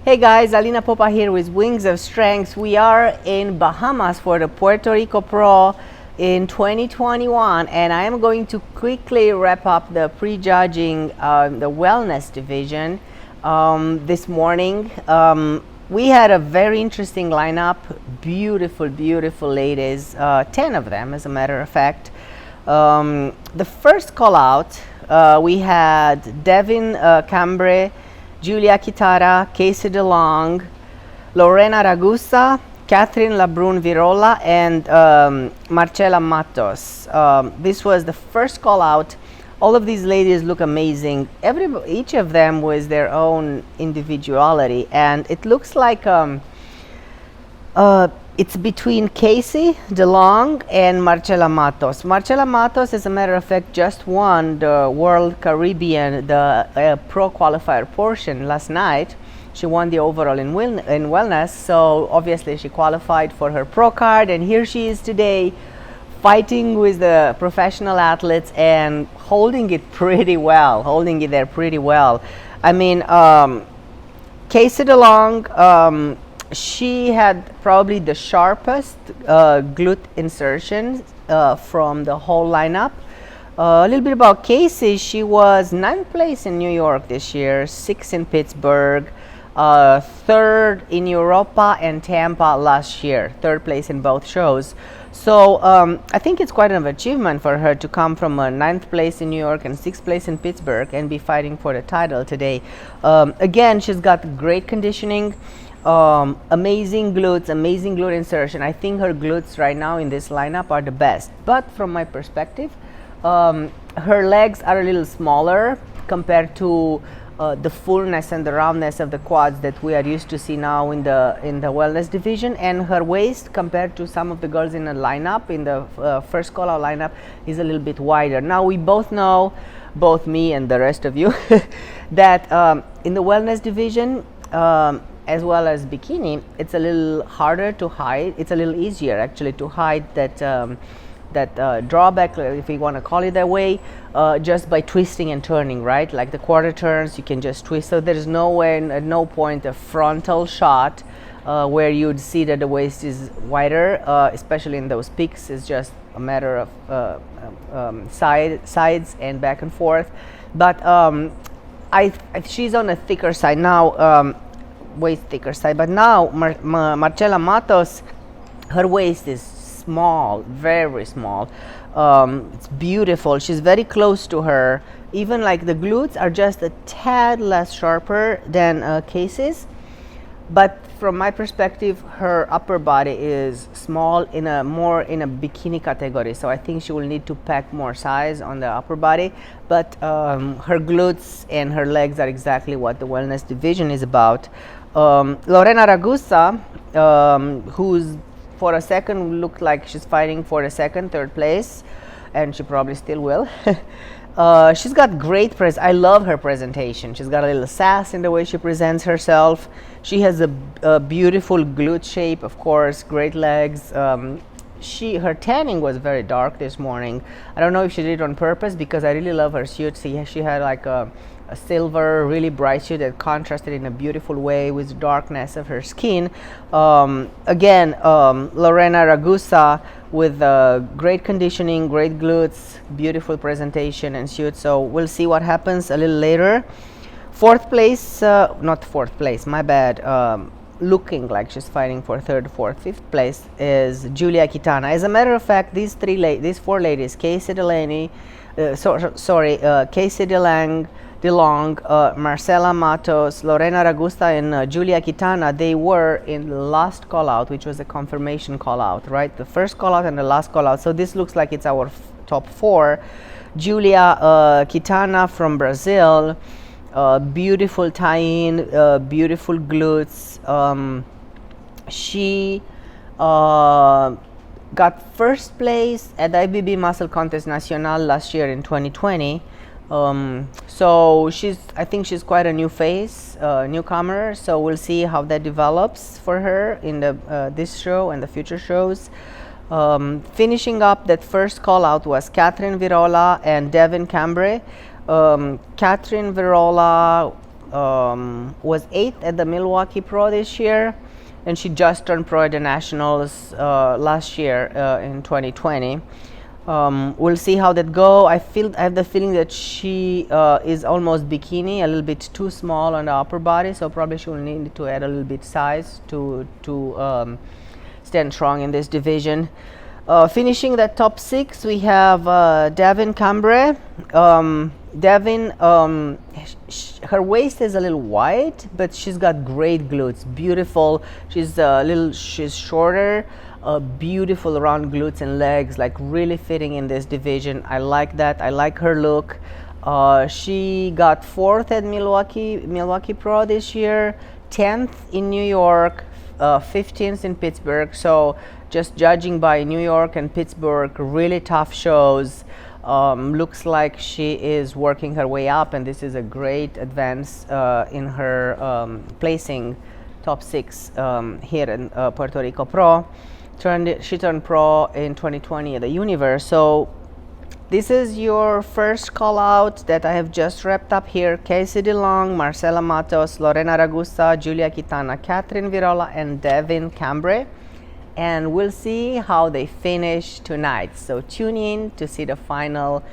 Hey guys, Alina Popa here with Wings of Strength. We are in Bahamas for the Puerto Rico Pro in 2021, and I am going to quickly wrap up the prejudging the wellness division this morning. We had a very interesting lineup, beautiful ladies, 10 of them as a matter of fact. The first call out, we had Devin Cambre, Julia Kitara, Casey DeLong, Lorena Ragusa, Catherine Labrun Virola, and Marcela Matos. This was the first call out. All of these ladies look amazing. Each of them with their own individuality, and it looks like it's between Casey DeLong and Marcela Matos. Marcela Matos, as a matter of fact, just won the World Caribbean, the pro qualifier portion last night. She won the overall in wellness, so obviously she qualified for her pro card, and here she is today fighting with the professional athletes and holding it pretty well, holding it there pretty well. I mean, Casey DeLong, she had probably the sharpest glute insertion from the whole lineup. A little bit about Casey. She was 9th place in New York this year, 6th in Pittsburgh, 3rd in Europa and Tampa last year, 3rd place in both shows. So I think it's quite an achievement for her to come from a 9th place in New York and 6th place in Pittsburgh and be fighting for the title today. Again, she's got great conditioning. Amazing glutes, amazing glute insertion. I think her glutes right now in this lineup are the best, but from my perspective, her legs are a little smaller compared to the fullness and the roundness of the quads that we are used to see now in the wellness division, and her waist compared to some of the girls in the lineup, in the first call out lineup, is a little bit wider. Now we both know, both me and the rest of you, that in the wellness division, as well as bikini, it's a little harder to hide. It's a little easier actually to hide that drawback, if we want to call it that way, just by twisting and turning, right? Like the quarter turns, you can just twist. So there is nowhere, at no point, a frontal shot where you'd see that the waist is wider, especially in those peaks. It's just a matter of sides and back and forth. But she's on a thicker side now. Waist thicker side, but now Marcela Matos, her waist is small, very small. It's beautiful. She's very close to her. Even like the glutes are just a tad less sharper than Casey's, but from my perspective, her upper body is small more in a bikini category, so I think she will need to pack more size on the upper body, but her glutes and her legs are exactly what the wellness division is about. Lorena Ragusa, who's for a second looked like she's fighting for the third place, and she probably still will. She's got great I love her presentation. She's got a little sass in the way she presents herself. She has a beautiful glute shape, of course, great legs. Her tanning was very dark this morning. I don't know if she did it on purpose, because I really love her suit. See, she had like a silver, really bright suit that contrasted in a beautiful way with the darkness of her skin. Again, Lorena Ragusa with great conditioning, great glutes, beautiful presentation and suit. So we'll see what happens a little later. Not fourth place, my bad. Looking like she's fighting for 3rd, 4th, 5th place is Julia Kitana. As a matter of fact, these four ladies, Casey DeLong, Marcela Matos, Lorena Ragusa, and Julia Kitana, they were in the last call out, which was a confirmation call out, right? The first call out and the last call out. So this looks like it's our top 4. Julia Kitana from Brazil, beautiful tie-in, beautiful glutes. She got first place at the IBB Muscle Contest Nacional last year in 2020. So I think she's quite a new face, newcomer. So we'll see how that develops for her in this show and the future shows. Finishing up that first call out was Catherine Virola and Devin Cambre. Catherine Virola was 8th at the Milwaukee Pro this year, and she just turned pro at the Nationals last year in 2020. We'll see how that go. I have the feeling that she is almost bikini, a little bit too small on the upper body, so probably she will need to add a little bit size to stand strong in this division. Finishing that top 6, we have Devin Cambrai. Devin, her waist is a little wide, but she's got great glutes, beautiful. She's shorter, beautiful round glutes and legs, like really fitting in this division. I like that. I like her look. She got 4th at Milwaukee Pro this year, 10th in New York, 15th in Pittsburgh. So just judging by New York and Pittsburgh, really tough shows. Looks like she is working her way up, and this is a great advance in her placing top 6 here in Puerto Rico Pro. She turned pro in 2020 at the Universe. So this is your first call out that I have just wrapped up here. Casey DeLong, Marcela Matos, Lorena Ragusa, Julia Quintana, Catherine Virola, and Devin Cambrai. And we'll see how they finish tonight. So tune in to see the final